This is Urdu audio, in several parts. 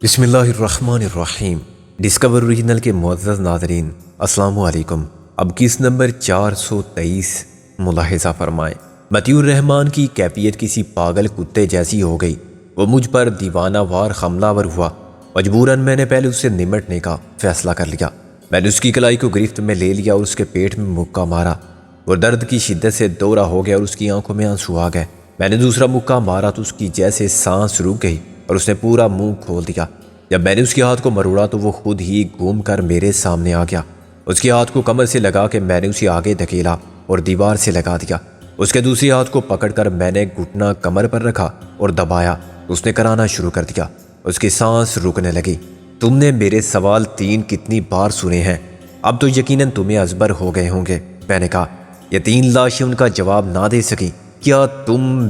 بسم اللہ الرحمن الرحیم۔ ڈسکور اوریجنل کے معزز ناظرین، السلام علیکم۔ اب کس نمبر 423 ملاحظہ فرمائیں۔ مطیع الرحمن کی کیفیت کسی پاگل کتے جیسی ہو گئی۔ وہ مجھ پر دیوانہ وار حملہ ور ہوا۔ مجبوراً میں نے پہلے اس سے نمٹنے کا فیصلہ کر لیا۔ میں نے اس کی کلائی کو گرفت میں لے لیا اور اس کے پیٹ میں مکہ مارا۔ وہ درد کی شدت سے دورہ ہو گیا اور اس کی آنکھوں میں آنسو آ گئے۔ میں نے دوسرا مکہ مارا تو اس کی جیسے سانس رک گئی اور اس نے پورا منہ کھول دیا۔ جب میں نے اس کے ہاتھ کو مروڑا تو وہ خود ہی گھوم کر میرے سامنے آ گیا۔ اس کے ہاتھ کو کمر سے لگا کے میں نے اسے آگے دھکیلا اور دیوار سے لگا دیا۔ اس کے دوسرے ہاتھ کو پکڑ کر میں نے گھٹنا کمر پر رکھا اور دبایا۔ اس نے کرانا شروع کر دیا۔ اس کی سانس رکنے لگی۔ تم نے میرے سوال 3 کتنی بار سنے ہیں؟ اب تو یقیناً تمہیں ازبر ہو گئے ہوں گے۔ میں نے کہا، یہ 3 لاشیں ان کا جواب نہ دے سکی۔ کیا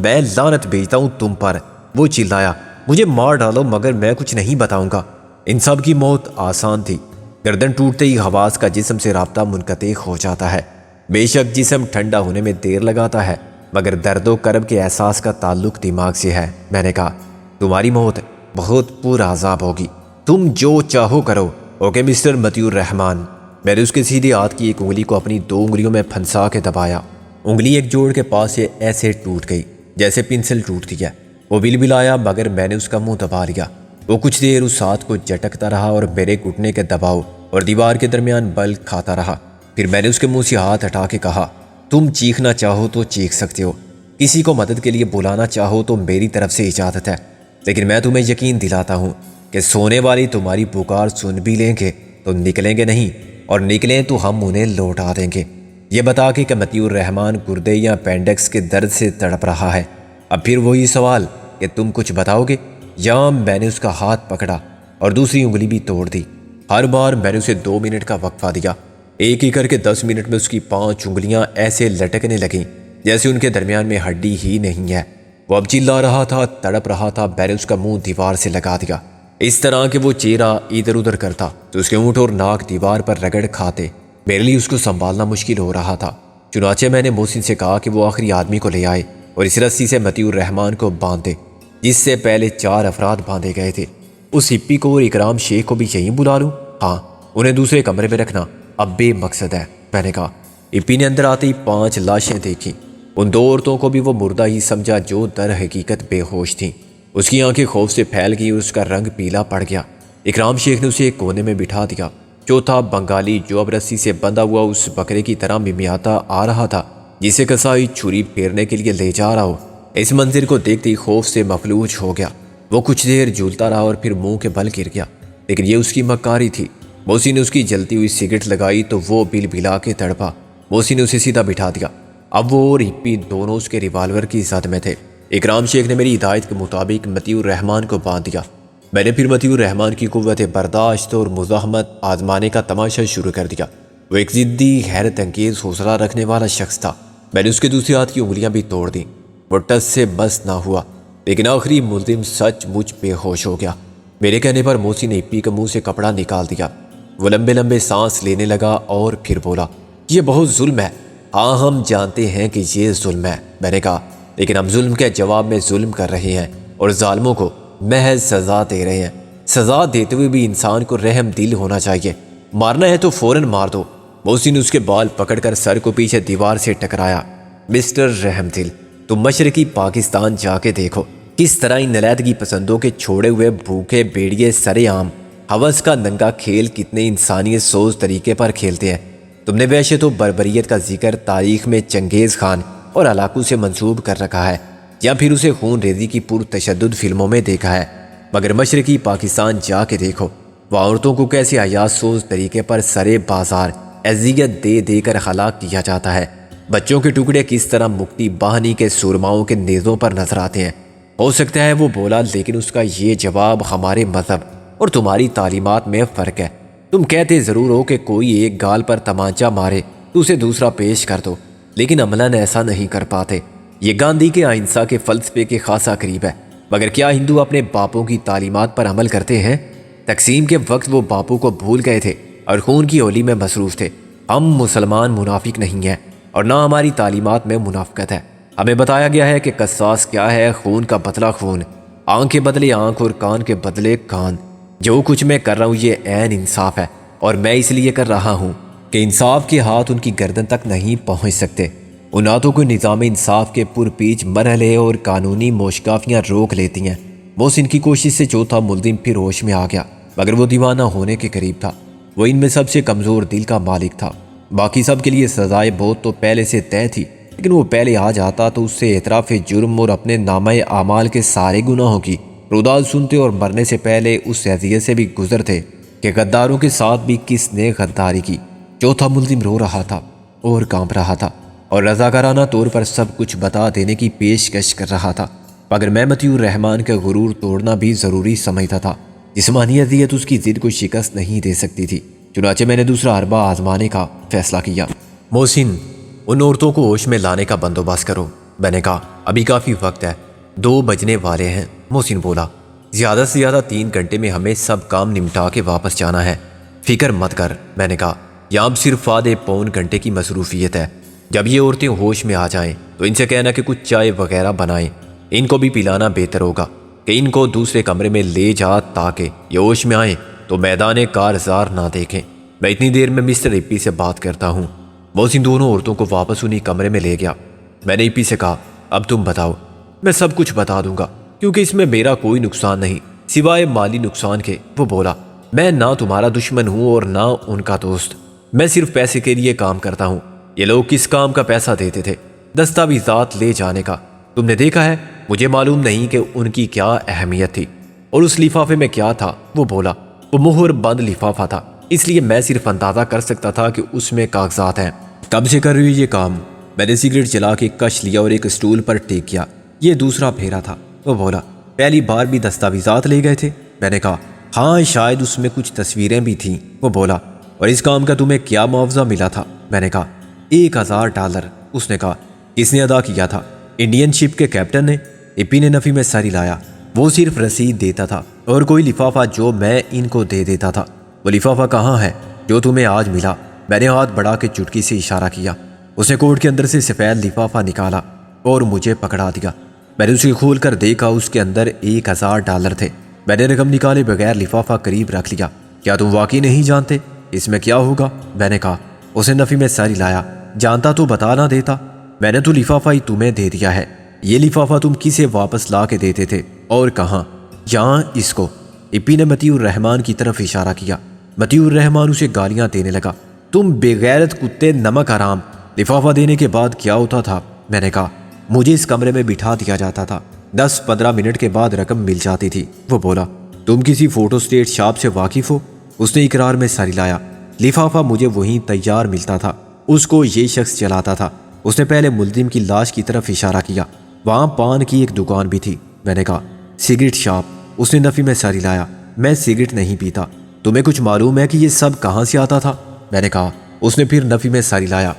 میں لعنت بھیجتا ہوں تم پر؟ وہ چلایا، مجھے مار ڈالو مگر میں کچھ نہیں بتاؤں گا۔ ان سب کی موت آسان تھی۔ گردن ٹوٹتے ہی حواس کا جسم سے رابطہ منقطع ہو جاتا ہے۔ بے شک جسم ٹھنڈا ہونے میں دیر لگاتا ہے مگر درد و کرب کے احساس کا تعلق دماغ سے ہے۔ میں نے کہا، تمہاری موت بہت پرعذاب ہوگی۔ تم جو چاہو کرو۔ اوکے مسٹر مطیع الرحمن۔ میں نے اس کے سیدھے ہاتھ کی ایک انگلی کو اپنی 2 انگلیوں میں پھنسا کے دبایا۔ انگلی ایک جوڑ کے پاس سے ایسے ٹوٹ گئی جیسے پنسل ٹوٹتی ہے۔ وہ بلبلایا مگر میں نے اس کا منہ دبا لیا۔ وہ کچھ دیر اس ہاتھ کو جھٹکتا رہا اور میرے گھٹنے کے دباؤ اور دیوار کے درمیان بل کھاتا رہا۔ پھر میں نے اس کے منہ سے ہاتھ ہٹا کے کہا، تم چیخنا چاہو تو چیخ سکتے ہو، کسی کو مدد کے لیے بلانا چاہو تو میری طرف سے اجازت ہے، لیکن میں تمہیں یقین دلاتا ہوں کہ سونے والی تمہاری پکار سن بھی لیں گے تو نکلیں گے نہیں، اور نکلیں تو ہم انہیں لوٹا دیں گے۔ یہ بتا کے کہ مطیع الرحمن گردے یا اپینڈکس کے درد سے تڑپ رہا ہے۔ اب پھر وہی سوال کہ تم کچھ بتاؤ گے؟ یا میں نے اس کا ہاتھ پکڑا اور دوسری انگلی بھی توڑ دی۔ ہر بار میں نے اسے 2 منٹ کا وقفہ دیا۔ ایک ہی کر کے 10 منٹ میں اس کی 5 انگلیاں ایسے لٹکنے لگیں جیسے ان کے درمیان میں ہڈی ہی نہیں ہے۔ وہ اب چلا رہا تھا، تڑپ رہا تھا۔ میں نے اس کا منہ دیوار سے لگا دیا اس طرح کہ وہ چہرہ ادھر ادھر کرتا تو اس کے اونٹ اور ناک دیوار پر رگڑ کھاتے۔ میرے لیے اس کو سنبھالنا مشکل ہو رہا تھا۔ چنانچہ میں نے محسن سے کہا کہ وہ آخری آدمی کو لے آئے اور اس رسی سے مطیع الرحمن کو باندھ دے جس سے پہلے 4 افراد باندھے گئے تھے۔ اس ہپی کو اور اکرام شیخ کو بھی یہیں بلا لوں؟ ہاں، انہیں دوسرے کمرے میں رکھنا اب بے مقصد ہے۔ میں نے کہا۔ ہپی نے اندر آتے ہی 5 لاشیں دیکھیں۔ ان 2 عورتوں کو بھی وہ مردہ ہی سمجھا جو در حقیقت بے ہوش تھیں۔ اس کی آنکھیں خوف سے پھیل گئی اور اس کا رنگ پیلا پڑ گیا۔ اکرام شیخ نے اسے ایک کونے میں بٹھا دیا۔ چوتھا بنگالی جو اب رسی سے بندھا ہوا اس بکرے کی طرح ممیاتا آ رہا تھا جسے کسائی چھری پھیرنے کے لیے لے جا رہا ہو، اس منظر کو دیکھتے ہی خوف سے مفلوج ہو گیا۔ وہ کچھ دیر جھولتا رہا اور پھر منہ کے بل گر گیا، لیکن یہ اس کی مکاری تھی۔ موسی نے اس کی جلتی ہوئی سگریٹ لگائی تو وہ بل بلا کے تڑپا۔ موسی نے اسے سیدھا بٹھا دیا۔ اب وہ اور ہپی دونوں اس کے ریوالور کی زد میں تھے۔ اکرام شیخ نے میری ہدایت کے مطابق مطیع الرحمن کو باندھ دیا۔ میں نے پھر مطیع الرحمن کی قوت برداشت اور مزاحمت آزمانے کا تماشا شروع کر دیا۔ وہ ایک ضدی حیرت انگیز حوصلہ رکھنے والا شخص تھا۔ میں نے اس کے دوسرے ہاتھ کی انگلیاں بھی توڑ دیں۔ وہ ٹس سے بس نہ ہوا، لیکن آخری ملزم سچ مچ بے ہوش ہو گیا۔ میرے کہنے پر موسی نے ہپی کے منہ سے کپڑا نکال دیا۔ وہ لمبے لمبے سانس لینے لگا اور پھر بولا، یہ بہت ظلم ہے۔ ہاں، ہم جانتے ہیں کہ یہ ظلم ہے۔ میں نے کہا، لیکن ہم ظلم کے جواب میں ظلم کر رہے ہیں اور ظالموں کو محض سزا دے رہے ہیں۔ سزا دیتے ہوئے بھی انسان کو رحم دل ہونا چاہیے۔ مارنا ہے تو فوراً مار دو۔ موسی نے اس کے بال پکڑ کر سر کو پیچھے دیوار سے ٹکرایا۔ مسٹر رحم دل، تم مشرقی پاکستان جا کے دیکھو کس طرح ان نلیدگی پسندوں کے چھوڑے ہوئے بھوکے بیڑیے سرے عام ہوس کا ننگا کھیل کتنے انسانیت سوز طریقے پر کھیلتے ہیں۔ تم نے وحشت و بربریت کا ذکر تاریخ میں چنگیز خان اور ہلاکو سے منسوب کر رکھا ہے یا پھر اسے خون ریزی کی پرتشدد فلموں میں دیکھا ہے، مگر مشرقی پاکستان جا کے دیکھو وہاں عورتوں کو کیسے حیات سوز طریقے پر سرے بازار اذیت دے دے کر ہلاک کیا جاتا ہے۔ بچوں کے ٹکڑے کس طرح مکتی باہنی کے سورماؤں کے نیزوں پر نظر آتے ہیں۔ ہو سکتا ہے وہ بولا، لیکن اس کا یہ جواب ہمارے مذہب اور تمہاری تعلیمات میں فرق ہے۔ تم کہتے ضرور ہو کہ کوئی ایک گال پر تمانچہ مارے تو اسے دوسرا پیش کر دو، لیکن عملاً ایسا نہیں کر پاتے۔ یہ گاندھی کے اہنسا کے فلسفے کے خاصا قریب ہے، مگر کیا ہندو اپنے باپوں کی تعلیمات پر عمل کرتے ہیں؟ تقسیم کے وقت وہ باپوں کو بھول گئے تھے اور خون کی ہولی میں مصروف تھے۔ ہم مسلمان منافق نہیں ہیں اور نہ ہماری تعلیمات میں منافقت ہے۔ ہمیں بتایا گیا ہے کہ قصاص کیا ہے، خون کا بدلہ خون، آنکھ کے بدلے آنکھ اور کان کے بدلے کان۔ جو کچھ میں کر رہا ہوں یہ عین انصاف ہے، اور میں اس لیے کر رہا ہوں کہ انصاف کے ہاتھ ان کی گردن تک نہیں پہنچ سکتے۔ ان ہاتھوں کو نظام انصاف کے پرپیچ مرحلے اور قانونی موشگافیاں روک لیتی ہیں۔ محسن کی کوشش سے چوتھا ملزم پھر ہوش میں آ گیا، مگر وہ دیوانہ ہونے کے قریب تھا۔ وہ ان میں سب سے کمزور دل کا مالک تھا۔ باقی سب کے لیے سزائے موت تو پہلے سے طے تھی، لیکن وہ پہلے آ جاتا تو اس سے اعتراف جرم اور اپنے نامہ اعمال کے سارے گناہوں کی روداد سنتے اور مرنے سے پہلے اس اذیت سے بھی گزرتے کہ غداروں کے ساتھ بھی کس نے غداری کی۔ چوتھا ملزم رو رہا تھا اور کانپ رہا تھا اور رضاکارانہ طور پر سب کچھ بتا دینے کی پیشکش کر رہا تھا، مگر میں مطیع الرحمان کا غرور توڑنا بھی ضروری سمجھتا تھا۔ جسمانی اذیت اس کی ضد کو شکست نہیں دے سکتی تھی، چنانچہ میں نے دوسرا حربہ آزمانے کا فیصلہ کیا۔ محسن، ان عورتوں کو ہوش میں لانے کا بندوبست کرو۔ میں نے کہا ابھی کافی وقت ہے، 2 بجنے والے ہیں۔ محسن بولا زیادہ سے زیادہ 3 گھنٹے میں ہمیں سب کام نمٹا کے واپس جانا ہے۔ فکر مت کر، میں نے کہا یہاں صرف آدھے پون گھنٹے کی مصروفیت ہے۔ جب یہ عورتیں ہوش میں آ جائیں تو ان سے کہنا کہ کچھ چائے وغیرہ بنائیں، ان کو بھی پلانا بہتر ہوگا کہ ان کو دوسرے کمرے میں لے جا تاکہ یہ ہوش میں آئیں تو میدان کارزار نہ دیکھیں۔ میں اتنی دیر میں مسٹر ایپی سے بات کرتا ہوں۔ محسن دونوں عورتوں کو واپس انہی کمرے میں لے گیا۔ میں نے ایپی سے کہا اب تم بتاؤ۔ میں سب کچھ بتا دوں گا کیونکہ اس میں میرا کوئی نقصان نہیں سوائے مالی نقصان کے۔ وہ بولا میں نہ تمہارا دشمن ہوں اور نہ ان کا دوست، میں صرف پیسے کے لیے کام کرتا ہوں۔ یہ لوگ کس کام کا پیسہ دیتے تھے؟ دستاویزات لے جانے کا۔ تم نے دیکھا ہے، مجھے معلوم نہیں کہ ان کی کیا اہمیت تھی اور اس لفافے میں کیا تھا۔ وہ بولا وہ مہر بند لفافہ تھا، اس لیے میں صرف اندازہ کر سکتا تھا کہ اس میں کاغذات ہیں۔ کب سے کر رہی ہو یہ کام؟ میں نے سگریٹ جلا کے کش لیا اور ایک اسٹول پر ٹیک کیا۔ یہ دوسرا پھیرا تھا۔ وہ بولا پہلی بار بھی دستاویزات لے گئے تھے؟ میں نے کہا ہاں، شاید اس میں کچھ تصویریں بھی تھیں۔ وہ بولا اور اس کام کا تمہیں کیا معاوضہ ملا تھا؟ میں نے کہا $1000۔ اس نے کہا کس نے ادا کیا تھا؟ انڈین شپ کے کیپٹن نے۔ ایپی نے نفی میں سر ہلایا۔ وہ صرف رسید دیتا تھا اور کوئی لفافہ جو میں ان کو دے دیتا تھا۔ وہ لفافہ کہاں ہے جو تمہیں آج ملا؟ میں نے ہاتھ بڑھا کے چٹکی سے اشارہ کیا۔ اس نے کوٹ کے اندر سے سفید لفافہ نکالا اور مجھے پکڑا دیا۔ میں نے اسے کھول کر دیکھا، اس کے اندر $1000 تھے۔ میں نے رقم نکالے بغیر لفافہ قریب رکھ لیا۔ کیا تم واقعی نہیں جانتے اس میں کیا ہوگا؟ میں نے کہا۔ اس نے نفی میں سر ہلایا۔ جانتا تو بتا نہ دیتا، میں نے تو لفافہ ہی تمہیں دے دیا ہے۔ یہ لفافہ تم کسے واپس لا کے دیتے تھے اور کہاں؟ یہاں اس کو۔ ایپی نے مطیع الرحمان کی طرف اشارہ کیا۔ مطیع الرحمان اسے گالیاں دینے لگا۔ تم بے غیرت کتے، نمک حرام! لفافہ دینے کے بعد کیا ہوتا تھا؟ میں نے کہا مجھے اس کمرے میں بٹھا دیا جاتا تھا، 10-15 منٹ کے بعد رقم مل جاتی تھی۔ وہ بولا تم کسی فوٹو اسٹیٹ شاپ سے واقف ہو؟ اس نے اقرار میں سر ہلایا۔ لفافہ مجھے وہیں تیار ملتا تھا، اس کو یہ شخص چلاتا تھا۔ اس نے پہلے ملزم کی لاش کی طرف اشارہ کیا۔ وہاں پان کی ایک دکان بھی تھی۔ میں نے کہا سگریٹ شاپ؟ اس نے نفی میں سر ہلایا۔ میں سگریٹ نہیں پیتا۔ تمہیں کچھ معلوم ہے کہ یہ سب کہاں سے آتا تھا؟ میں نے کہا۔ اس نے پھر نفی میں سر ہلایا۔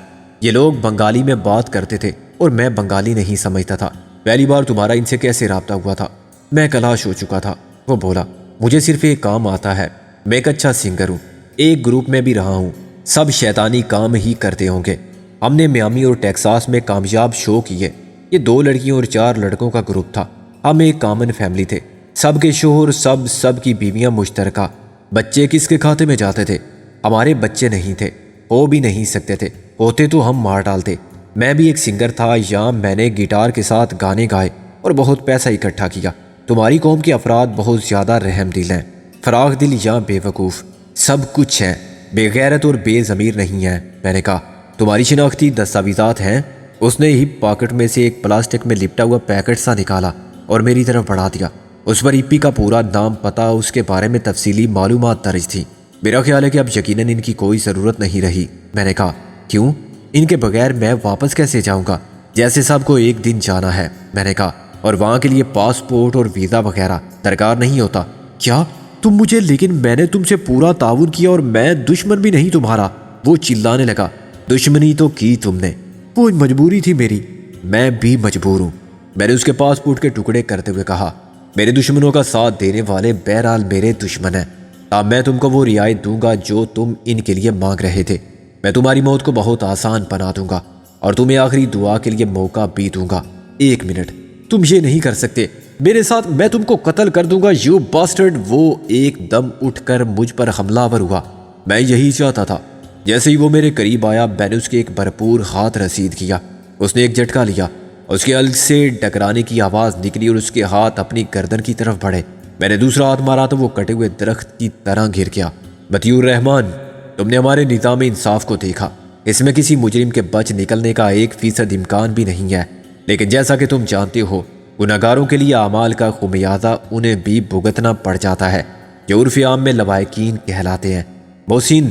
یہ لوگ بنگالی میں بات کرتے تھے اور میں بنگالی نہیں سمجھتا تھا۔ پہلی بار تمہارا ان سے کیسے رابطہ ہوا تھا؟ میں کلاش ہو چکا تھا۔ وہ بولا مجھے صرف ایک کام آتا ہے، میں ایک اچھا سنگر ہوں، ایک گروپ میں بھی رہا ہوں، سب شیطانی کام ہی کرتے ہوں گے۔ ہم نے میامی اور ٹیکساس میں کامیاب شو کیے۔ یہ 2 لڑکیوں اور 4 لڑکوں کا گروپ تھا۔ ہم ایک کامن فیملی تھے، سب کے شوہر، سب کی بیویاں مشترکہ۔ بچے کس کے کھاتے میں جاتے تھے؟ ہمارے بچے نہیں تھے، ہو بھی نہیں سکتے تھے، ہوتے تو ہم مار ڈالتے۔ میں بھی ایک سنگر تھا، یہاں میں نے گٹار کے ساتھ گانے گائے اور بہت پیسہ اکٹھا کیا۔ تمہاری قوم کے افراد بہت زیادہ رحم دل ہیں، فراخ دل یا بے وقوف، سب کچھ ہیں، بے غیرت اور بے ضمیر نہیں ہیں۔ میں نے کہا تمہاری شناختی دستاویزات ہیں؟ اس نے ہپ پاکٹ میں سے ایک پلاسٹک میں لپٹا ہوا پیکٹ سا نکالا اور میری طرف بڑھا دیا۔ اس پر ایپی کا پورا نام، پتہ، اس کے بارے میں تفصیلی معلومات درج تھی۔ میرا خیال ہے کہ اب یقیناً ان کی کوئی ضرورت نہیں رہی۔ میں نے کہا کیوں؟ ان کے بغیر میں واپس کیسے جاؤں گا؟ جیسے سب کو ایک دن جانا ہے۔ میں نے کہا اور وہاں کے لیے پاسپورٹ اور ویزا وغیرہ درکار نہیں ہوتا کیا؟ تم مجھے، لیکن میں نے تم سے پورا تعاون کیا اور میں دشمن بھی نہیں تمہارا۔ وہ چلانے لگا۔ دشمنی تو کی تم نے، وہ مجبوری تھی میری۔ میں بھی مجبور ہوں، میں نے اس کے پاسپورٹ کے ٹکڑے کرتے ہوئے کہا۔ میرے دشمنوں کا ساتھ دینے والے بہرحال میرے دشمن ہیں۔ اب میں تم کو وہ رعایت دوں گا جو تم ان کے لیے مانگ رہے تھے۔ میں تمہاری موت کو بہت آسان بنا دوں گا اور تمہیں آخری دعا کے لیے موقع بھی دوں گا۔ 1 منٹ، تم یہ نہیں کر سکتے، میرے ساتھ، میں تم کو قتل کر دوں گا یو باسٹرڈ۔ وہ ایک دم اٹھ کر مجھ پر حملہ آور ہوا۔ میں یہی چاہتا تھا۔ جیسے ہی وہ میرے قریب آیا میں نے اس کے ایک بھرپور ہاتھ رسید کیا۔ اس نے ایک جھٹکا لیا، اس کے الگ سے ٹکرانے کی آواز نکلی اور اس کے ہاتھ اپنی گردن کی طرف بڑھے۔ میں نے دوسرا ہاتھ مارا تو وہ کٹے ہوئے درخت کی طرح گر گیا۔ مطیع الرحمان، تم نے ہمارے نظام انصاف کو دیکھا، اس میں کسی مجرم کے بچ نکلنے کا 1% امکان بھی نہیں ہے، لیکن جیسا کہ تم جانتے ہو گناہگاروں کے لیے اعمال کا خمیازہ انہیں بھی بھگتنا پڑ جاتا ہے، جو عرف عام میں لوائقین کہلاتے ہیں۔ محسن،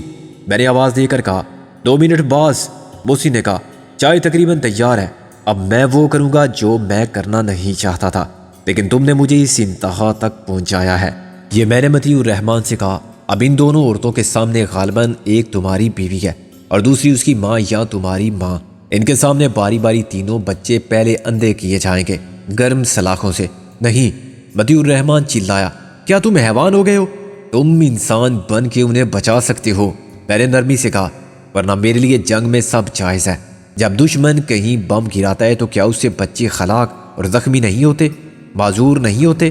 میں نے آواز دے کر کہا۔ 2 منٹ باز، محسن نے کہا۔ چائے تقریباً تیار ہے، اب میں وہ کروں گا جو میں کرنا نہیں چاہتا تھا، لیکن تم نے مجھے اس انتہا تک پہنچایا ہے۔ یہ میں نے مطیع الرحمان سے کہا۔ اب ان دونوں عورتوں کے سامنے غالباً ایک تمہاری بیوی ہے اور دوسری اس کی ماں یا تمہاری ماں۔ ان کے سامنے باری باری تینوں بچے پہلے اندھے کیے جائیں گے گرم سلاخوں سے۔ نہیں، مطیع الرحمان چلایا، کیا تم حیوان ہو گئے ہو؟ تم انسان بن کے انہیں بچا سکتے ہو، میں نے نرمی سے کہا، ورنہ میرے لیے جنگ میں سب جائز ہے۔ جب دشمن کہیں بم گراتا ہے تو کیا اس سے بچے ہلاک اور زخمی نہیں ہوتے، معذور نہیں ہوتے؟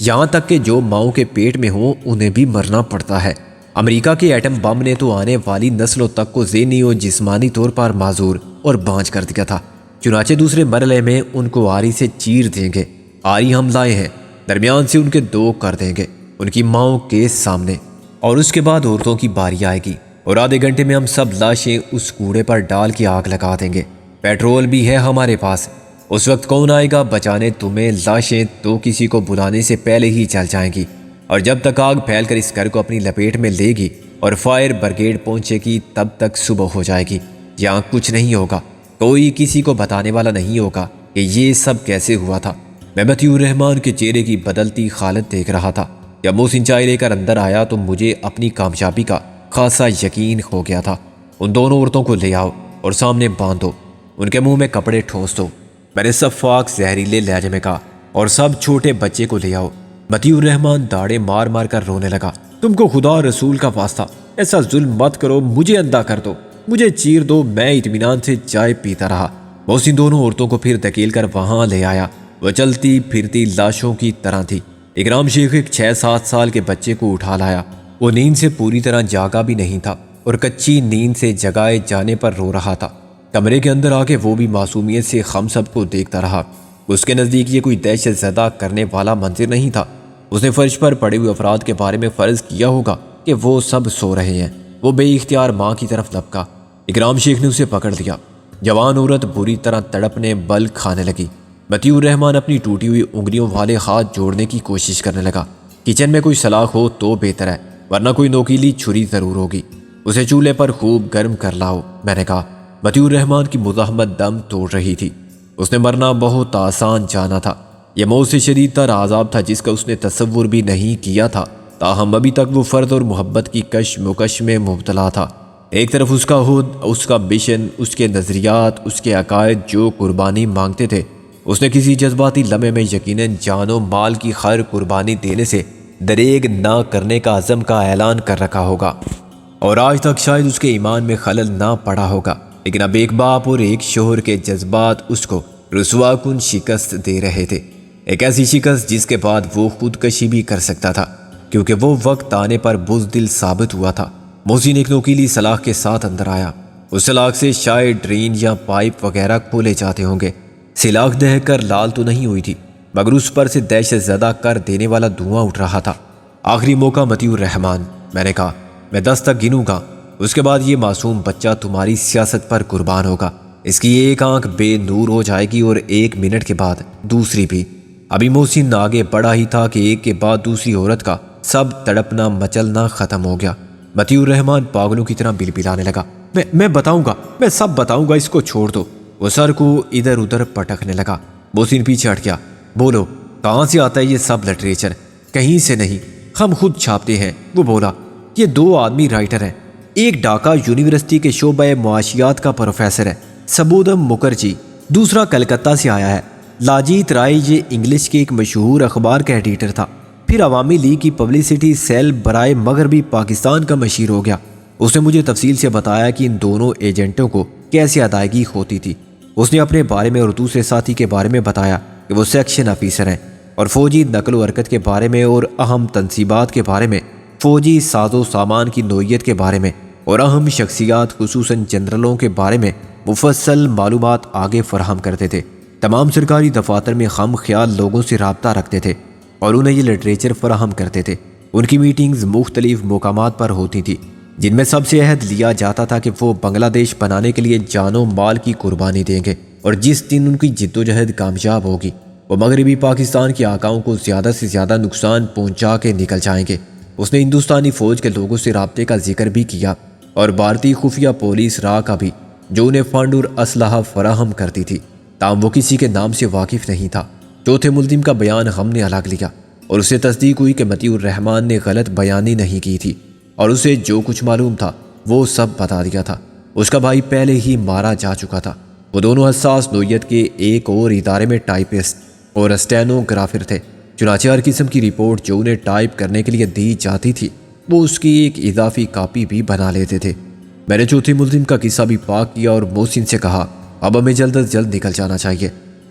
یہاں تک کہ جو ماؤں کے پیٹ میں ہوں انہیں بھی مرنا پڑتا ہے۔ امریکہ کے ایٹم بم نے تو آنے والی نسلوں تک کو ذہنی اور جسمانی طور پر معذور اور بانجھ کر دیا تھا۔ چنانچہ دوسرے مرحلے میں ان کو آری سے چیر دیں گے۔ آری ہم لائے ہیں، درمیان سے ان کے 2 کر دیں گے ان کی ماؤں کے سامنے، اور اس کے بعد عورتوں کی باری آئے گی اور آدھے گھنٹے میں ہم سب لاشیں اس کوڑے پر ڈال کے آگ لگا دیں گے۔ پیٹرول بھی ہے ہمارے پاس۔ اس وقت کون آئے گا بچانے تمہیں؟ لاشیں تو کسی کو بلانے سے پہلے ہی چل جائیں گی، اور جب تک آگ پھیل کر اس گھر کو اپنی لپیٹ میں لے گی اور فائر بریگیڈ پہنچے گی تب تک صبح ہو جائے گی۔ یہاں کچھ نہیں ہوگا، کوئی کسی کو بتانے والا نہیں ہوگا کہ یہ سب کیسے ہوا تھا۔ میں مطیع الرحمان کے چہرے کی بدلتی حالت دیکھ رہا تھا۔ جب محسن چائے لے کر اندر آیا تو مجھے اپنی کامیابی کا خاصا یقین ہو گیا تھا۔ ان دونوں عورتوں کو لے آؤ اور سامنے باندھو، ان کے منہ میں کپڑے ٹھونس دو، میں نے شفاق زہریلے لہجے میں کہا، اور سب چھوٹے بچے کو لے آؤ۔ مطیع الرحمان داڑھیں مار مار کر رونے لگا۔ تم کو خدا رسول کا واسطہ ایسا ظلم مت کرو، مجھے اندھا کر دو، مجھے چیر دو۔ میں اطمینان سے چائے پیتا رہا۔ محسن دونوں عورتوں کو پھر دھکیل کر وہاں لے آیا۔ وہ چلتی پھرتی لاشوں کی طرح تھی۔ اکرام شیخ ایک 6-7 سال کے بچے کو اٹھا لایا۔ وہ نیند سے پوری طرح جاگا بھی نہیں تھا اور کچی نیند سے جگائے جانے پر رو رہا تھا۔ کمرے کے اندر آ کے وہ بھی معصومیت سے ہم سب کو دیکھتا رہا۔ اس کے نزدیک یہ کوئی دہشت زدہ کرنے والا منظر نہیں تھا۔ اس نے فرش پر پڑے ہوئے افراد کے بارے میں فرض کیا ہوگا کہ وہ سب سو رہے ہیں۔ وہ بے اختیار ماں کی طرف لپکا۔ اکرام شیخ نے اسے پکڑ لیا۔ جوان عورت بری طرح تڑپنے بل کھانے لگی۔ مطیع الرحمان اپنی ٹوٹی ہوئی انگلیوں والے ہاتھ جوڑنے کی کوشش کرنے لگا۔ کچن میں کوئی سلاخ ہو تو بہتر ہے، ورنہ کوئی نوکیلی چھری ضرور ہوگی۔ اسے چولہے پر خوب گرم کر لاؤ، میں نے کہا۔ مطیع الرحمان کی مزاحمت دم توڑ رہی تھی۔ اس نے مرنا بہت آسان جانا تھا۔ یہ موت سے شدید تر عذاب تھا جس کا اس نے تصور بھی نہیں کیا تھا۔ تاہم ابھی تک وہ فرد اور محبت کی کشمکش میں مبتلا تھا۔ ایک طرف اس کا خود، اس کا مشن، اس کے نظریات، اس کے عقائد جو قربانی مانگتے تھے۔ اس نے کسی جذباتی لمحے میں یقیناً جان و مال کی خیر قربانی دینے سے دریغ نہ کرنے کا عزم کا اعلان کر رکھا ہوگا، اور آج تک شاید اس کے ایمان میں خلل نہ پڑا ہوگا، لیکن اب ایک باپ اور ایک شوہر کے جذبات اس کو رسوا کن شکست دے رہے تھے۔ ایک ایسی شکست جس کے بعد وہ خودکشی بھی کر سکتا تھا، کیونکہ وہ وقت آنے پر بزدل ثابت ہوا تھا۔ محسن ایک نوکیلی سلاخ کے ساتھ اندر آیا۔ اس سلاخ سے شاید ڈرین یا پائپ وغیرہ کھولے جاتے ہوں گے۔ سلاخ دہ کر لال تو نہیں ہوئی تھی، مگر اس پر سے دہشت زدہ کر دینے والا دھواں اٹھ رہا تھا۔ آخری موقع مطیع الرحمان، میں نے کہا، میں 10 تک گنوں گا، اس کے بعد یہ معصوم بچہ تمہاری سیاست پر قربان ہوگا۔ اس کی ایک آنکھ بے نور ہو جائے گی اور 1 منٹ کے بعد دوسری بھی۔ ابھی محسن آگے بڑھا ہی تھا کہ ایک کے بعد دوسری عورت کا سب تڑپنا مچلنا ختم ہو گیا۔ مطیع الرحمان پاگلوں کی طرح بلبلانے لگا، میں بتاؤں گا، میں سب بتاؤں گا، اس کو چھوڑ دو۔ وہ سر کو ادھر ادھر پٹکنے لگا۔ محسن پیچھے ہٹ گیا۔ بولو، کہاں سے آتا ہے یہ سب لٹریچر؟ کہیں سے نہیں، ہم خود چھاپتے ہیں۔ وہ بولا، یہ 2 آدمی رائٹر ہیں، ایک ڈھاکہ یونیورسٹی کے شعبہ معاشیات کا پروفیسر ہے سبودم مکھرجی، دوسرا کلکتہ سے آیا ہے لاجیت رائے، یہ انگلش کے ایک مشہور اخبار کا ایڈیٹر تھا، پھر عوامی لیگ کی پبلسٹی سیل برائے مغربی پاکستان کا مشیر ہو گیا۔ اس نے مجھے تفصیل سے بتایا کہ ان دونوں ایجنٹوں کو کیسے ادائیگی ہوتی تھی۔ اس نے اپنے بارے میں اور دوسرے ساتھی کے بارے میں بتایا کہ وہ سیکشن آفیسر ہیں، اور فوجی نقل و حرکت کے بارے میں اور اہم تنصیبات کے بارے میں، فوجی ساز و سامان کی نوعیت کے بارے میں اور اہم شخصیات خصوصاً جنرلوں کے بارے میں مفصل معلومات آگے فراہم کرتے تھے۔ تمام سرکاری دفاتر میں خام خیال لوگوں سے رابطہ رکھتے تھے اور انہیں یہ لٹریچر فراہم کرتے تھے۔ ان کی میٹنگز مختلف مقامات پر ہوتی تھی، جن میں سب سے عہد لیا جاتا تھا کہ وہ بنگلہ دیش بنانے کے لیے جان و مال کی قربانی دیں گے، اور جس دن ان کی جدوجہد کامیاب ہوگی وہ مغربی پاکستان کے آقاؤں کو زیادہ سے زیادہ نقصان پہنچا کے نکل جائیں گے۔ اس نے ہندوستانی فوج کے لوگوں سے رابطے کا ذکر بھی کیا اور بھارتی خفیہ پولیس را کا بھی، جو انہیں فنڈ اور اسلحہ فراہم کرتی تھی، تاہم وہ کسی کے نام سے واقف نہیں تھا۔ چوتھے ملزم کا بیان ہم نے الگ لیا اور اسے تصدیق ہوئی کہ مطیع الرحمان نے غلط بیانی نہیں کی تھی اور اسے جو کچھ معلوم تھا وہ سب بتا دیا تھا۔ اس کا بھائی پہلے ہی مارا جا چکا تھا۔ وہ دونوں حساس نوعیت کے ایک اور ادارے میں ٹائپسٹ اور اسٹینوگرافر تھے، چنانچہ ہر قسم کی رپورٹ جو انہیں ٹائپ کرنے کے لیے دی جاتی تھی وہ اس کی ایک اضافی کاپی بھی بنا لیتے تھے۔ میں نے چوتھے ملزم کا قصہ بھی پاک کیا اور محسن سے کہا اب ہمیں جلد از جلد نکل جانا چاہیے۔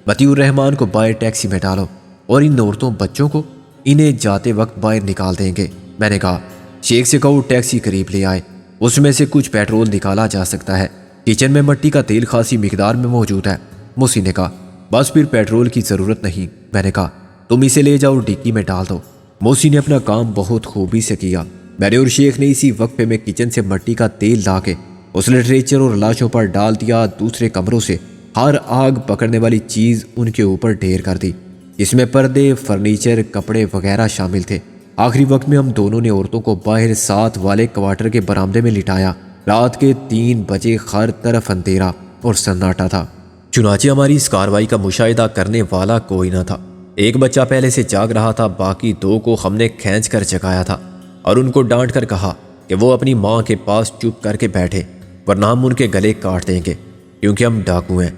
مطیع الرحمان کو باہر ٹیکسی میں ڈالو اور ان عورتوں بچوں کو انہیں جاتے وقت باہر نکال دیں گے۔ میں نے کہا شیخ سے کہو ٹیکسی قریب لے آئے، اس میں سے کچھ پیٹرول نکالا جا سکتا ہے، کچن میں مٹی کا تیل خاصی مقدار میں موجود ہے۔ محسن نے کہا بس پھر پیٹرول کی ضرورت نہیں۔ میں نے کہا تم اسے لے جاؤ ڈگی میں ڈال دو۔ محسن نے اپنا کام بہت خوبی سے کیا۔ میں نے اور شیخ نے اسی وقفے میں کچن سے مٹی کا تیل لا کے اس لٹریچر اور لاشوں پر ڈال دیا۔ دوسرے کمروں سے ہر آگ پکڑنے والی چیز ان کے اوپر ڈھیر کر دی، اس میں پردے، فرنیچر، کپڑے وغیرہ شامل تھے۔ آخری وقت میں ہم دونوں نے عورتوں کو باہر ساتھ والے کوارٹر کے برآمدے میں لٹایا۔ رات کے 3 بجے ہر طرف اندھیرا اور سناٹا تھا، چنانچہ ہماری اس کارروائی کا مشاہدہ کرنے والا کوئی نہ تھا۔ ایک بچہ پہلے سے جاگ رہا تھا، باقی 2 کو ہم نے کھینچ کر جگایا تھا اور ان کو ڈانٹ کر کہا کہ وہ اپنی ماں کے پاس چپ کر کے بیٹھے ورنہ ہم ان کے گلے کاٹ دیں گے، کیونکہ ہم ڈاکو ہیں۔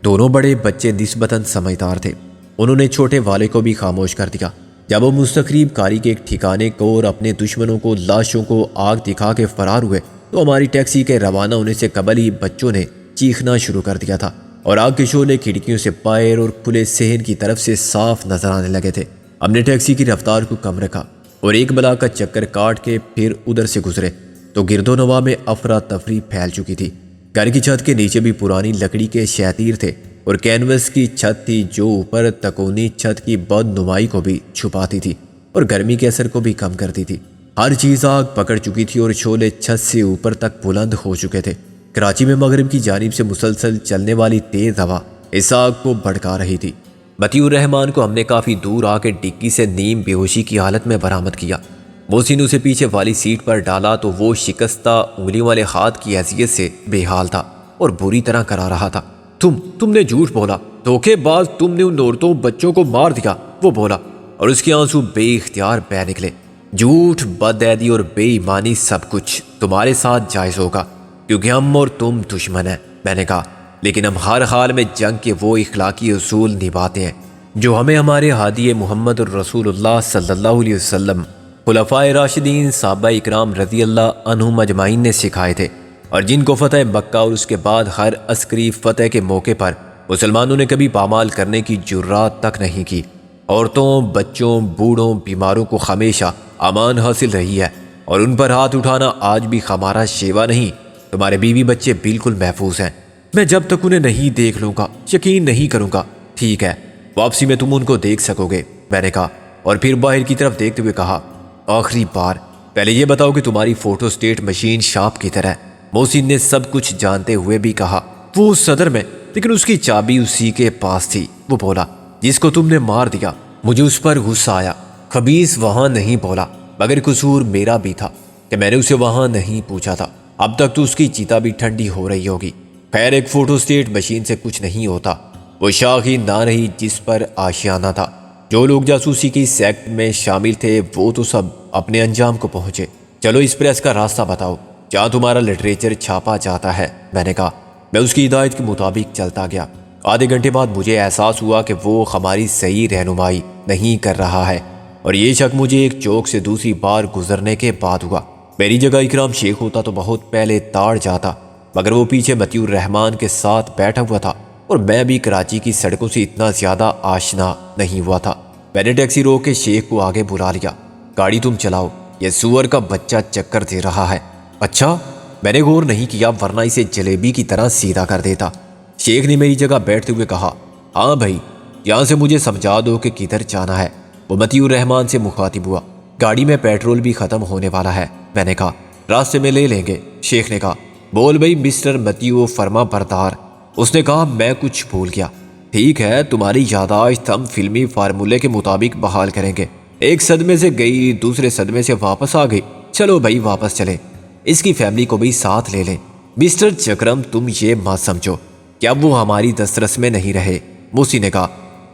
دونوں بڑے بچے نسبتاً سمجھدار تھے، انہوں نے چھوٹے والے کو بھی خاموش کر دیا۔ جب وہ مستقریب کاری کے ایک ٹھکانے کو اور اپنے دشمنوں کو لاشوں کو آگ دکھا کے فرار ہوئے تو ہماری ٹیکسی کے روانہ ہونے سے قبل ہی بچوں نے چیخنا شروع کر دیا تھا اور آگ کے شعلے کھڑکیوں سے باہر اور کھلے صحن کی طرف سے صاف نظر آنے لگے تھے۔ ہم نے ٹیکسی کی رفتار کو کم رکھا اور ایک بلا کا چکر کاٹ کے پھر ادھر سے گزرے تو گرد و نواح میں افراتفری پھیل چکی تھی۔ گھر کی چھت کے نیچے بھی پرانی لکڑی کے شیطیر تھے اور کینوس کی چھت تھی جو اوپر تکونی چھت کی بد نمائی کو بھی چھپاتی تھی اور گرمی کے اثر کو بھی کم کرتی تھی۔ ہر چیز آگ پکڑ چکی تھی اور شعلے چھت سے اوپر تک بلند ہو چکے تھے۔ کراچی میں مغرب کی جانب سے مسلسل چلنے والی تیز ہوا اس آگ کو بھڑکا رہی تھی۔ مطیع الرحمان کو ہم نے کافی دور آ کے ڈگی سے نیم بے ہوشی کی حالت میں برآمد کیا۔ محسن اسے پیچھے والی سیٹ پر ڈالا تو وہ شکستہ انگلیوں والے ہاتھ کی حیثیت سے بے حال تھا اور بری طرح کرا رہا تھا۔ تم نے جھوٹ بولا، دھوکے باز، تم نے ان عورتوں بچوں کو مار دیا، وہ بولا، اور اس کے آنسو بے اختیار بہہ نکلے۔ جھوٹ، بدعہدی اور بے ایمانی سب کچھ تمہارے ساتھ جائز ہوگا کیونکہ ہم اور تم دشمن ہیں۔ میں نے کہا لیکن ہم ہر حال میں جنگ کے وہ اخلاقی اصول نبھاتے ہیں جو ہمیں ہمارے ہادی محمد الرسول اللہ صلی اللہ علیہ وسلم، خلفائے راشدین، صحابہ اکرام رضی اللہ عنہم اجمعین نے سکھائے تھے، اور جن کو فتح مکہ اور اس کے بعد ہر عسکری فتح کے موقع پر مسلمانوں نے کبھی پامال کرنے کی جرات تک نہیں کی۔ عورتوں، بچوں، بوڑھوں، بیماروں کو ہمیشہ امان حاصل رہی ہے اور ان پر ہاتھ اٹھانا آج بھی ہمارا شیوا نہیں۔ تمہارے بیوی بچے بالکل محفوظ ہیں، میں جب تک انہیں نہیں دیکھ لوں گا یقین نہیں کروں گا۔ ٹھیک ہے، واپسی میں تم ان کو دیکھ سکو گے، میں نے کہا، اور پھر باہر کی طرف دیکھتے ہوئے کہا آخری بار پہلے یہ بتاؤ کہ تمہاری فوٹو سٹیٹ مشین شاپ کی طرح ہے۔ محسن نے سب کچھ جانتے ہوئے بھی کہا وہ صدر میں، لیکن اس کی چابی اسی کے پاس تھی۔ وہ بولا جس کو تم نے مار دیا۔ مجھے اس پر غصہ آیا۔ خبیث وہاں نہیں بولا، مگر قصور میرا بھی تھا کہ میں نے اسے وہاں نہیں پوچھا تھا۔ اب تک تو اس کی چیتا بھی ٹھنڈی ہو رہی ہوگی۔ خیر، ایک فوٹو سٹیٹ مشین سے کچھ نہیں ہوتا، وہ شاخ ہی نہ رہی جس پر آشیانہ تھا۔ جو لوگ جاسوسی کی سیکٹ میں شامل تھے وہ تو سب اپنے انجام کو پہنچے۔ چلو اس پریس کا راستہ بتاؤ جہاں تمہارا لٹریچر چھاپا جاتا ہے، میں نے کہا۔ میں اس کی ہدایت کے مطابق چلتا گیا۔ آدھے گھنٹے بعد مجھے احساس ہوا کہ وہ ہماری صحیح رہنمائی نہیں کر رہا ہے، اور یہ شک مجھے ایک چوک سے دوسری بار گزرنے کے بعد ہوا۔ میری جگہ اکرام شیخ ہوتا تو بہت پہلے تاڑ جاتا، مگر وہ پیچھے مطیع الرحمان کے ساتھ بیٹھا ہوا تھا اور میں بھی کراچی کی سڑکوں سے اتنا زیادہ آشنا نہیں ہوا تھا۔ میں نے ٹیکسی روک کے شیخ کو آگے بلا لیا۔ گاڑی تم چلاؤ، یہ سور کا بچہ چکر دے رہا ہے۔ اچھا، میں نے غور نہیں کیا ورنہ اسے جلیبی کی طرح سیدھا کر دیتا۔ شیخ نے میری جگہ بیٹھتے ہوئے کہا، ہاں بھائی، یہاں سے مجھے سمجھا دو کہ کدھر جانا ہے۔ وہ مطیع الرحمان سے مخاطب ہوا، گاڑی میں پیٹرول بھی ختم ہونے والا ہے۔ میں نے کہا، راستے میں لے لیں گے۔ شیخ نے کہا، بول بھائی مسٹر مطیع فرما بردار۔ اس نے کہا، میں کچھ بھول گیا۔ ٹھیک ہے، تمہاری یادداشت ہم فلمی فارمولے کے مطابق بحال کریں گے۔ ایک صدمے سے گئی، دوسرے صدمے سے واپس آ گئی، چلو بھائی واپس چلیں، اس کی فیملی کو بھی ساتھ لے لیں۔ مسٹر چکرم تم یہ مت سمجھو کہ اب وہ ہماری دسترس میں نہیں رہے۔ موسی نے کہا،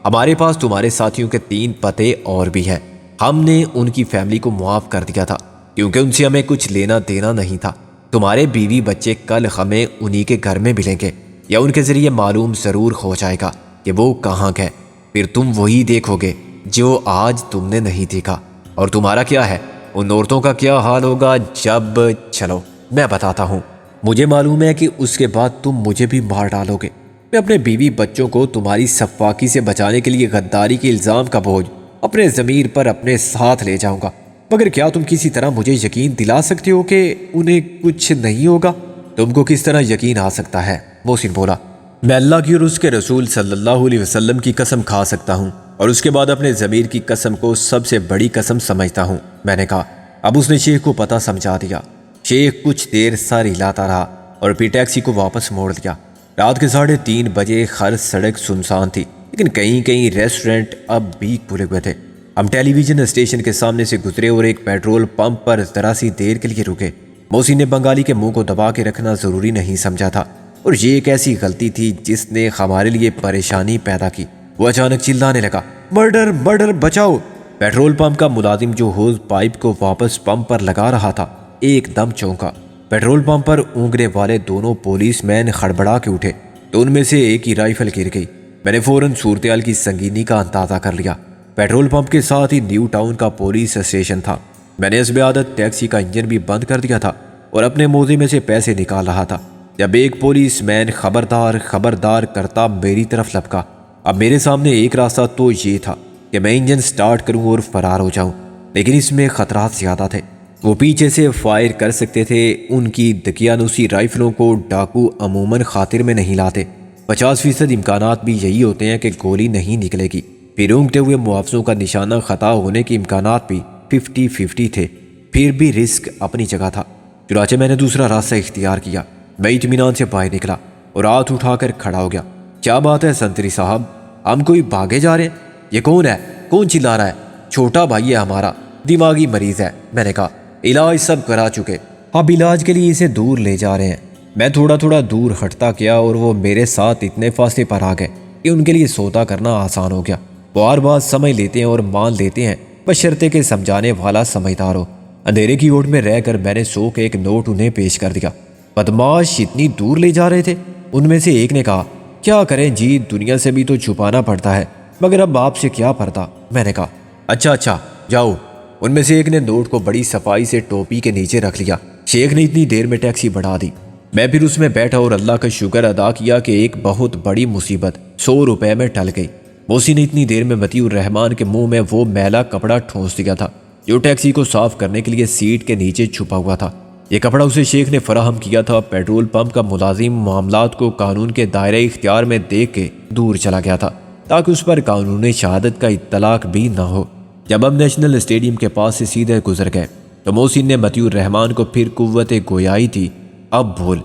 ہمارے پاس تمہارے ساتھیوں کے 3 پتے اور بھی ہیں، ہم نے ان کی فیملی کو معاف کر دیا تھا کیونکہ ان سے ہمیں کچھ لینا دینا نہیں تھا۔ تمہارے بیوی بچے کل ہمیں انہی کے گھر میں ملیں گے یا ان کے ذریعے معلوم ضرور ہو جائے گا کہ وہ کہاں گئے، پھر تم وہی دیکھو گے جو آج تم نے نہیں دیکھا۔ اور تمہارا کیا ہے، ان عورتوں کا کیا حال ہوگا جب… چلو میں بتاتا ہوں۔ مجھے معلوم ہے کہ اس کے بعد تم مجھے بھی مار ڈالو گے۔ میں اپنے بیوی بچوں کو تمہاری سفاکی سے بچانے کے لیے غداری کے الزام کا بوجھ اپنے ضمیر پر اپنے ساتھ لے جاؤں گا، مگر کیا تم کسی طرح مجھے یقین دلا سکتے ہو کہ انہیں کچھ نہیں ہوگا؟ تم کو کس طرح یقین آ سکتا ہے؟ محسن بولا، میں اللہ کی اور اس کے رسول صلی اللہ علیہ وسلم کی قسم کھا سکتا ہوں اور اس کے بعد اپنے ضمیر کی قسم کو سب سے بڑی قسم سمجھتا ہوں۔ میں نے کہا، اب اس نے شیخ کو پتہ سمجھا دیا۔ شیخ کچھ دیر سر ہلاتا رہا اور پھر ٹیکسی کو واپس موڑ دیا۔ رات کے 3:30 بجے ہر سڑک سنسان تھی، لیکن کہیں کہیں ریسٹورنٹ اب بھی کھلے ہوئے تھے۔ ہم ٹیلی ویژن اسٹیشن کے سامنے سے گزرے اور ایک پیٹرول پمپ پر ذرا سی دیر کے لیے رکے۔ محسن نے بنگالی کے منہ کو دبا کے رکھنا ضروری نہیں سمجھا تھا، اور یہ ایک ایسی غلطی تھی جس نے ہمارے لیے پریشانی پیدا کی۔ وہ اچانک چلانے لگا، مرڈر مرڈر، بچاؤ! پیٹرول پمپ کا ملازم جو ہوز پائپ کو واپس پمپ پر لگا رہا تھا ایک دم چونکا۔ پیٹرول پمپ پر اونگنے والے دونوں پولیس مین ہڑبڑا کے اٹھے تو ان میں سے ایک کی رائفل گر گئی۔ میں نے فوراً صورتحال کی سنگینی کا اندازہ کر لیا۔ پیٹرول پمپ کے ساتھ ہی نیو ٹاؤن کا پولیس اسٹیشن تھا۔ میں نے حسب عادت ٹیکسی کا انجن بھی بند کر دیا تھا اور اپنے موزے میں سے پیسے نکال رہا تھا جب ایک پولیس مین خبردار خبردار کرتا میری طرف لپکا۔ اب میرے سامنے ایک راستہ تو یہ تھا کہ میں انجن سٹارٹ کروں اور فرار ہو جاؤں، لیکن اس میں خطرات زیادہ تھے۔ وہ پیچھے سے فائر کر سکتے تھے، ان کی دقیانوسی رائفلوں کو ڈاکو عموماً خاطر میں نہیں لاتے۔ 50% امکانات بھی یہی ہوتے ہیں کہ گولی نہیں نکلے گی، پھر اونگتے ہوئے محافظوں کا نشانہ خطا ہونے کے امکانات بھی 50-50 تھے۔ پھر بھی رسک اپنی جگہ تھا، چنانچہ میں نے دوسرا راستہ اختیار کیا۔ میں اطمینان سے باہر نکلا اور ہاتھ اٹھا کر کھڑا ہو گیا۔ کیا بات ہے سنتری صاحب، ہم کوئی بھاگے جا رہے ہیں؟ یہ کون ہے؟ کون چلا رہا ہے؟ چھوٹا بھائی ہے ہمارا، دماغی مریض ہے۔ میں نے کہا، علاج سب کرا چکے، اب علاج کے لیے اسے دور لے جا رہے ہیں۔ میں تھوڑا تھوڑا دور ہٹتا گیا اور وہ میرے ساتھ اتنے فاصلے پر آ گئے کہ ان کے لیے سودا کرنا آسان ہو گیا۔ وہ ہر بات سمجھ لیتے ہیں اور مان لیتے ہیں، بشرطے کہ سمجھانے والا سمجھدار ہو۔ اندھیرے کی اوٹ میں رہ کر میں نے 100 کا ایک نوٹ انہیں پیش کر دیا۔ بدماش اتنی دور لے جا رہے تھے؟ ان میں سے ایک نے کہا، کیا کریں جی، دنیا سے بھی تو چھپانا پڑتا ہے، مگر اب آپ سے کیا پڑتا؟ میں نے کہا، اچھا جاؤ۔ ان میں سے ایک نے نوٹ کو بڑی صفائی سے ٹوپی کے نیچے رکھ لیا۔ شیخ نے اتنی دیر میں ٹیکسی بڑھا دی۔ میں پھر اس میں بیٹھا اور اللہ کا شکر ادا کیا کہ ایک بہت بڑی مصیبت 100 روپے میں ٹل گئی۔ موسی نے اتنی دیر میں مطیع الرحمان کے منہ میں وہ میلا کپڑا ٹھونس دیا تھا جو ٹیکسی کو صاف کرنے کے لیے سیٹ کے نیچے چھپا ہوا تھا۔ یہ کپڑا اسے شیخ نے فراہم کیا تھا۔ پیٹرول پمپ کا ملازم معاملات کو قانون کے دائرۂ اختیار میں دیکھ کے دور چلا گیا تھا تاکہ اس پر قانون شہادت کا اطلاق بھی نہ ہو۔ جب ہم نیشنل اسٹیڈیم کے پاس سے سیدھے گزر گئے تو محسن نے مطیع الرحمان کو پھر قوت گویائی تھی، اب بھول۔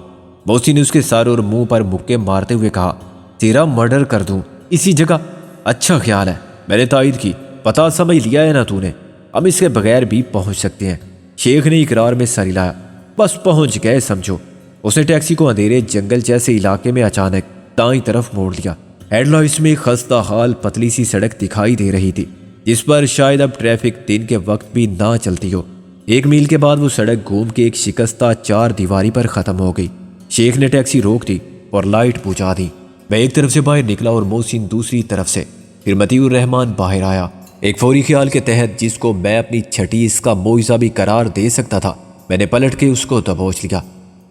محسن نے اس کے سر اور منہ پر مکے مارتے ہوئے کہا، تیرا مرڈر کر دوں اسی جگہ؟ اچھا خیال ہے، میں نے تائید کی۔ پتہ سمجھ لیا ہے نا تو نے، ہم اس کے بغیر بھی پہنچ سکتے ہیں۔ شیخ نے اقرار میں سر ہلایا، بس پہنچ گئے سمجھو۔ اس نے ٹیکسی کو اندھیرے جنگل جیسے علاقے میں اچانک دائیں طرف موڑ لیا۔ ہیڈ لائٹس میں خستہ حال پتلی سی سڑک دکھائی دے رہی تھی جس پر شاید اب ٹریفک دن کے وقت بھی نہ چلتی ہو۔ 1 میل کے بعد وہ سڑک گھوم کے ایک شکستہ 4 دیواری پر ختم ہو گئی۔ شیخ نے ٹیکسی روک دی اور لائٹ بجھا دی۔ میں ایک طرف سے باہر نکلا اور محسن دوسری طرف سے، پھر مطیع الرحمان باہر آیا۔ ایک فوری خیال کے تحت جس کو میں اپنی چھٹی اس کا معجزہ بھی قرار دے سکتا تھا، میں نے پلٹ کے اس کو دبوچ لیا۔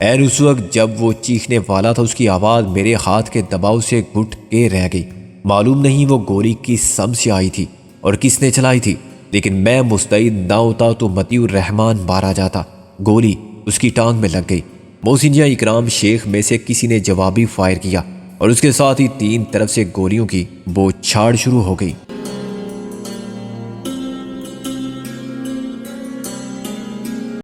عین اس وقت جب وہ چیخنے والا تھا اس کی آواز میرے ہاتھ کے دباؤ سے گھٹ کے رہ گئی۔ معلوم نہیں وہ گولی کس سم سے آئی تھی اور کس نے چلائی تھی، لیکن میں مستعد نہ ہوتا تو مطیع الرحمن مارا جاتا۔ گولی اس کی ٹانگ میں لگ گئی۔ محسن یا اکرام شیخ میں سے کسی نے جوابی فائر کیا اور اس کے ساتھ ہی 3 طرف سے گولیوں کی بوچھاڑ شروع ہو گئی۔